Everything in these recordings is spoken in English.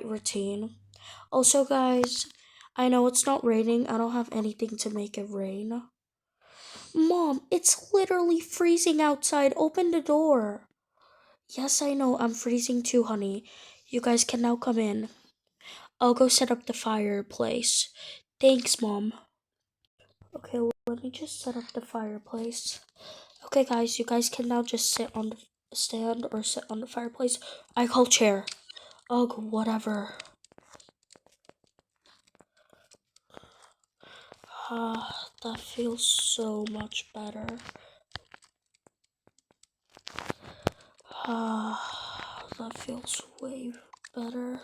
routine. Also, guys, I know it's not raining. I don't have anything to make it rain. Mom, it's literally freezing outside. Open the door. Yes, I know. I'm freezing too, honey. You guys can now come in. I'll go set up the fireplace. Thanks, Mom. Okay, well, let me just set up the fireplace. Okay, guys, you guys can now just sit on the stand or sit on the fireplace. I call chair. Ugh, whatever. Ah, that feels so much better. Ah, that feels way better.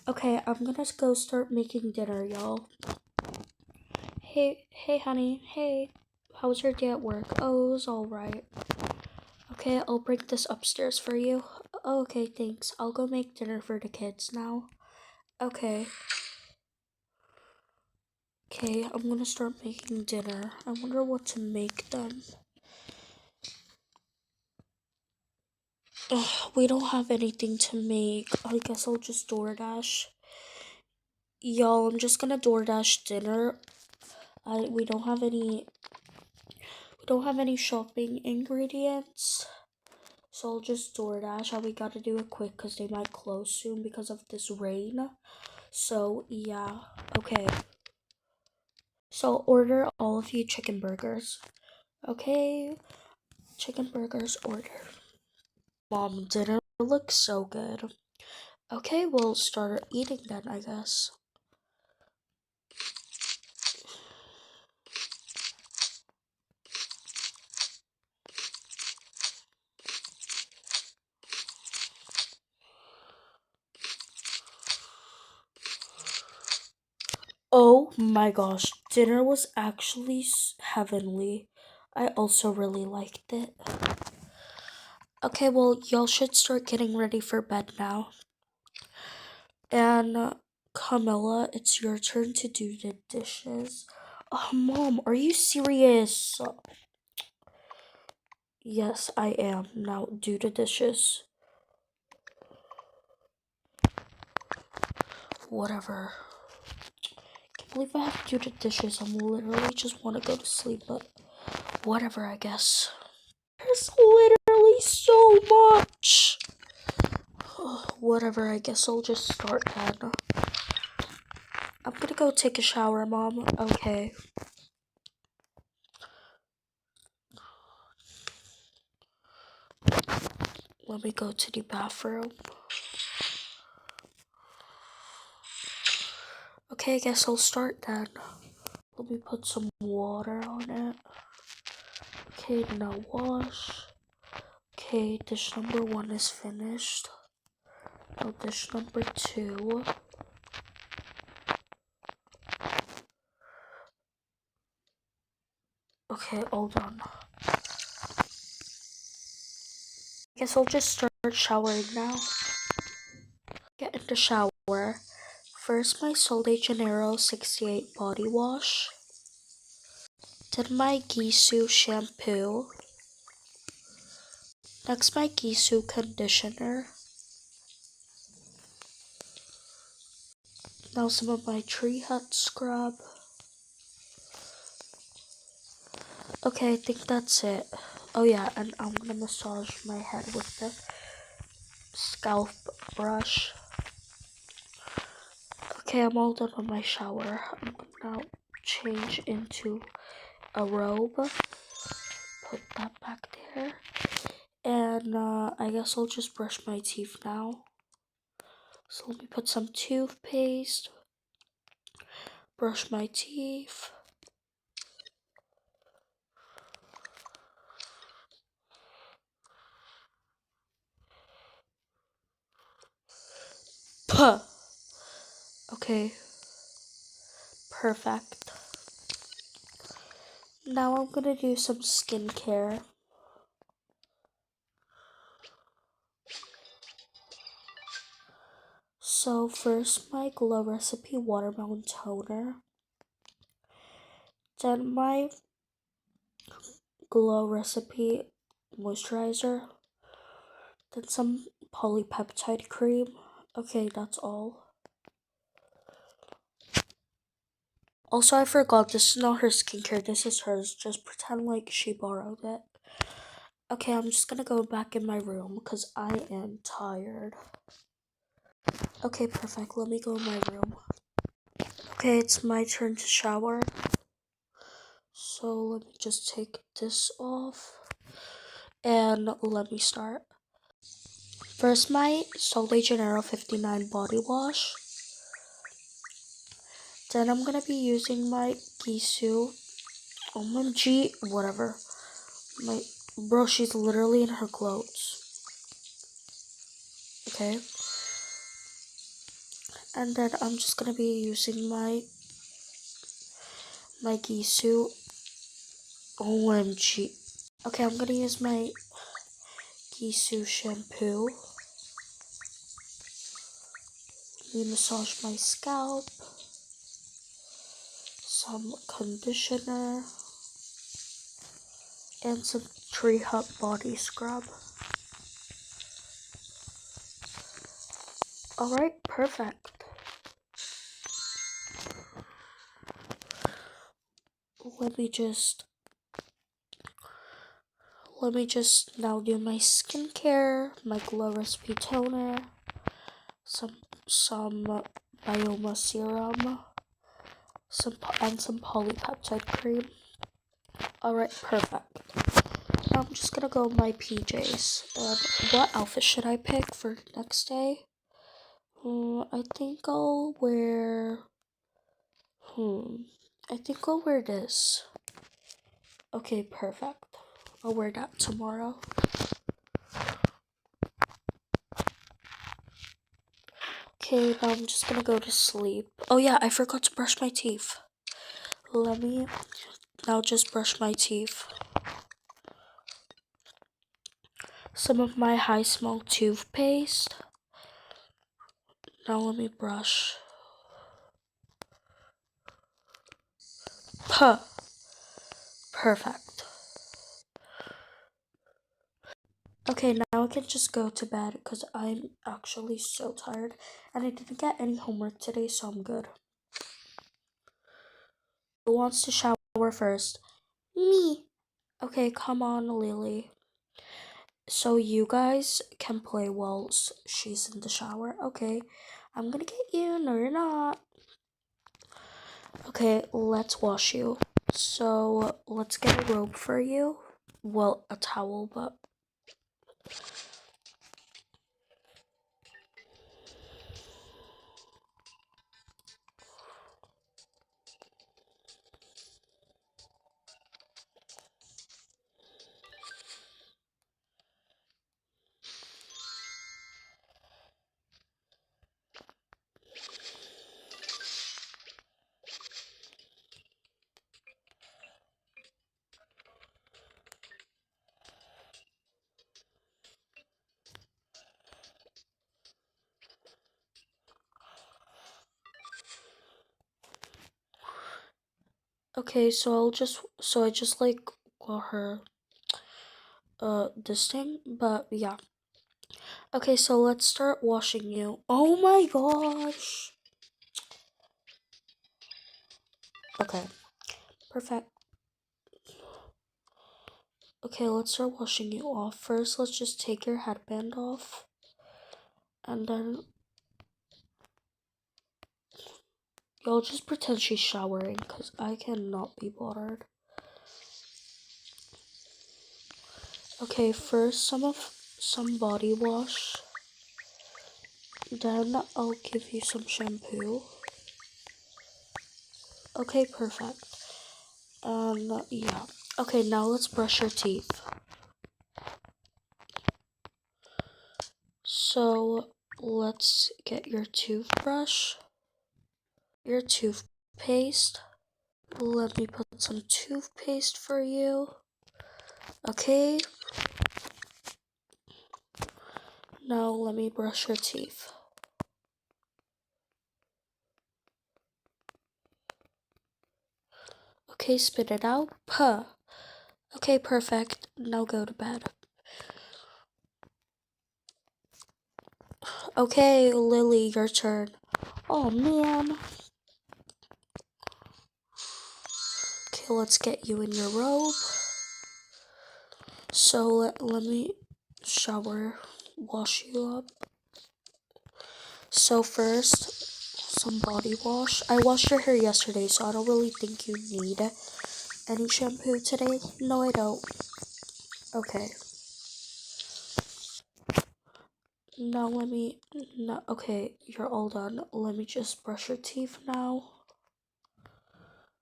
Okay, I'm gonna go start making dinner, y'all. Hey, honey. Hey, how was your day at work? Oh, it was alright. Okay, I'll bring this upstairs for you. Oh, okay, thanks. I'll go make dinner for the kids now. Okay. Okay, I'm gonna start making dinner. I wonder what to make them. Ugh, we don't have anything to make. I guess I'll just DoorDash. Y'all, I'm just gonna DoorDash dinner. We don't have any shopping ingredients. So I'll just DoorDash. And we gotta do it quick because they might close soon because of this rain. So yeah. Okay. So order all of you chicken burgers. Okay. Chicken burgers order. Mom, dinner looks so good. Okay, we'll start eating then, I guess. Oh my gosh, dinner was actually heavenly. I also really liked it. Okay, well, y'all should start getting ready for bed now. And Camilla, it's your turn to do the dishes. Oh, Mom, are you serious? Yes, I am. Now do the dishes. Whatever. Can't believe I have to do the dishes. I'm literally just want to go to sleep, but whatever, I guess. There's literally so much. Whatever, I guess I'll just start then. I'm gonna go take a shower, Mom. Okay. Let me go to the bathroom. Okay, I guess I'll start then. Let me put some water on it. Okay, now wash. Okay, dish number 1 is finished. Now dish number 2. Okay, all done. Guess I'll just start showering now. Get in the shower. First my Sol de Janeiro 68 body wash. Then my Gisou shampoo. Next my Gisou conditioner. Now some of my Tree Hut scrub. Okay, I think that's it. Oh yeah, and I'm gonna massage my head with the scalp brush. Okay, I'm all done with my shower. I'm gonna now change into a robe. Put that back there. And I guess I'll just brush my teeth now. So let me put some toothpaste. Brush my teeth. Puh. Okay. Perfect. Now I'm gonna do some skincare. So first my Glow Recipe Watermelon Toner. Then my Glow Recipe Moisturizer. Then some polypeptide cream. Okay, that's all. Also, I forgot, this is not her skincare, this is hers. Just pretend like she borrowed it. Okay, I'm just gonna go back in my room because I am tired. Okay, perfect. Let me go in my room. Okay, it's my turn to shower. So let me just take this off. And let me start. First, my Sol de Janeiro 59 body wash. Then I'm gonna be using my Gisou. OMG, whatever. My bro, she's literally in her clothes. Okay. And then I'm just gonna be using my Gisou. OMG. Okay, I'm gonna use my Gisou shampoo. Let me massage my scalp. Some conditioner. And some Tree Hut body scrub. Alright, perfect. Let me just now do my skincare, my Glow Recipe toner, some Bioma serum, and some polypeptide cream. Alright, perfect. Now I'm just gonna go in my PJs. What outfit should I pick for next day? I think I'll wear. I think I'll wear this. Okay, perfect. I'll wear that tomorrow. Okay, now I'm just gonna go to sleep. Oh yeah, I forgot to brush my teeth. Let me now just brush my teeth. Some of my high smell toothpaste. Now let me brush. Puh. Perfect. Okay, now I can just go to bed because I'm actually so tired and I didn't get any homework today, so I'm good. Who wants to shower first? Me. Okay, come on, Lily. So you guys can play while she's in the shower. Okay, I'm gonna get you. No, you're not. Okay, let's wash you. So let's get a robe for you. Well, a towel, but okay. So I just like got her this thing, but yeah. Okay, so let's start washing you. Oh my gosh. Okay, perfect. Okay, let's start washing you off. First, let's just take your headband off. And then y'all just pretend she's showering because I cannot be bothered. Okay, first some body wash. Then I'll give you some shampoo. Okay, perfect. Yeah. Okay, now let's brush your teeth. So let's get your toothbrush, your toothpaste. Let me put some toothpaste for you. Okay. Now let me brush your teeth. Okay, spit it out. Puh. Okay, perfect. Now go to bed. Okay, Lily, your turn. Oh man. Okay, let's get you in your robe. So let me shower, wash you up. So first, some body wash. I washed your hair yesterday, so I don't really think you need any shampoo today. No, I don't. Okay. Now let me, no, okay, you're all done. Let me just brush your teeth now.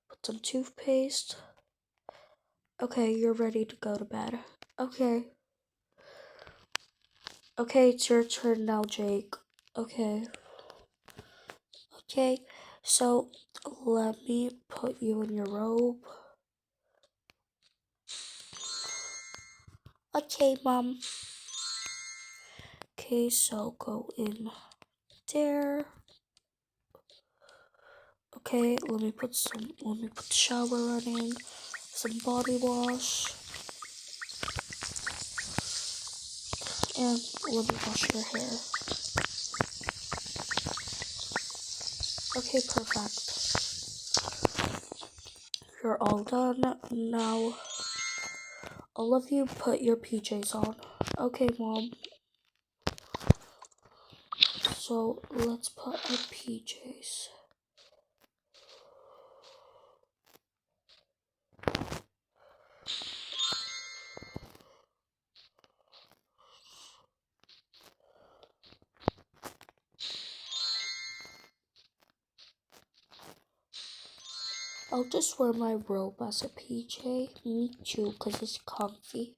Put some toothpaste. Okay, you're ready to go to bed. Okay. Okay, it's your turn now, Jake. Okay. Okay, so let me put you in your robe. Okay, Mom. Okay, so go in there. Okay, let me put the shower running, some body wash, and let me wash your hair. Okay, perfect. You're all done. Now, all of you put your PJs on. Okay, Mom. So, let's put our PJs. I'll just wear my robe as a PJ. Me too, because it's comfy.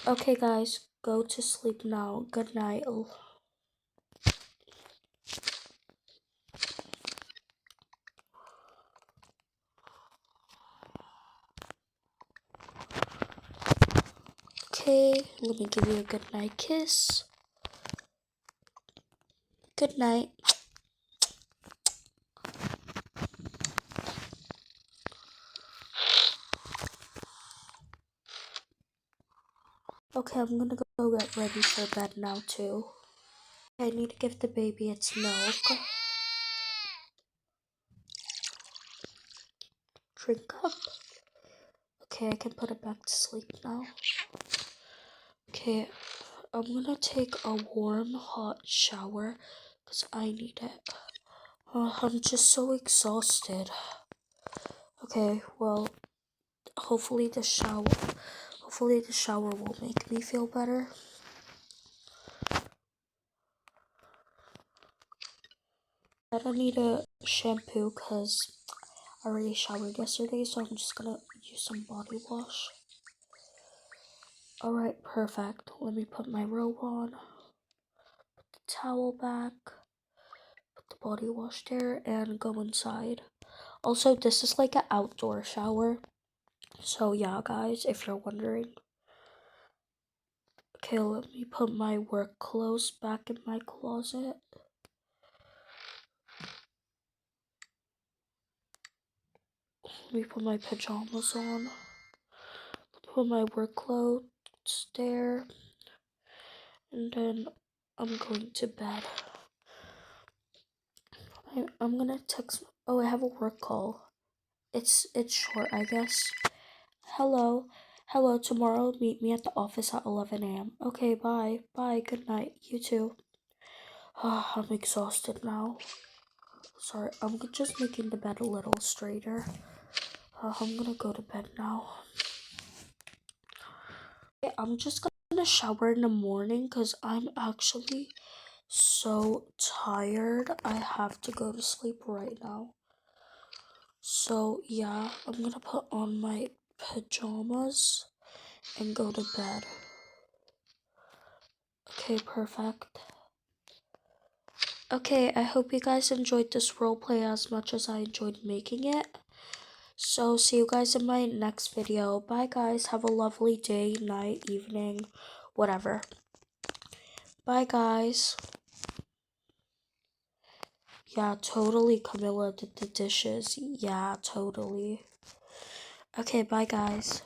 Okay, guys, go to sleep now. Good night. Okay, let me give you a good night kiss. Good night. Okay, I'm gonna go get ready for bed now too. I need to give the baby its milk. Drink up. Okay, I can put it back to sleep now. Okay, I'm gonna take a warm, hot shower because I need it. Oh, I'm just so exhausted. Okay, well, hopefully the shower will make me feel better. I don't need a shampoo because I already showered yesterday, so I'm just gonna use some body wash. Alright, perfect. Let me put my robe on, put the towel back, put the body wash there, and go inside. Also, this is like an outdoor shower. So yeah, guys, if you're wondering. Okay, let me put my work clothes back in my closet. Let me put my pajamas on. Put my work clothes there. And then I'm going to bed. I'm gonna text. Oh, I have a work call. It's short, I guess. Hello. Hello, tomorrow meet me at the office at 11 a.m. Okay, bye. Bye, good night. You too. I'm exhausted now. Sorry, I'm just making the bed a little straighter. I'm gonna go to bed now. Okay, I'm just gonna shower in the morning because I'm actually so tired. I have to go to sleep right now. So yeah, I'm gonna put on my pajamas and go to bed. Okay, perfect. Okay, I hope you guys enjoyed this roleplay as much as I enjoyed making it. So see you guys in my next video. Bye guys, have a lovely day, night, evening, whatever. Bye guys. Yeah, totally Camilla did the dishes. Yeah, totally. Okay, bye guys.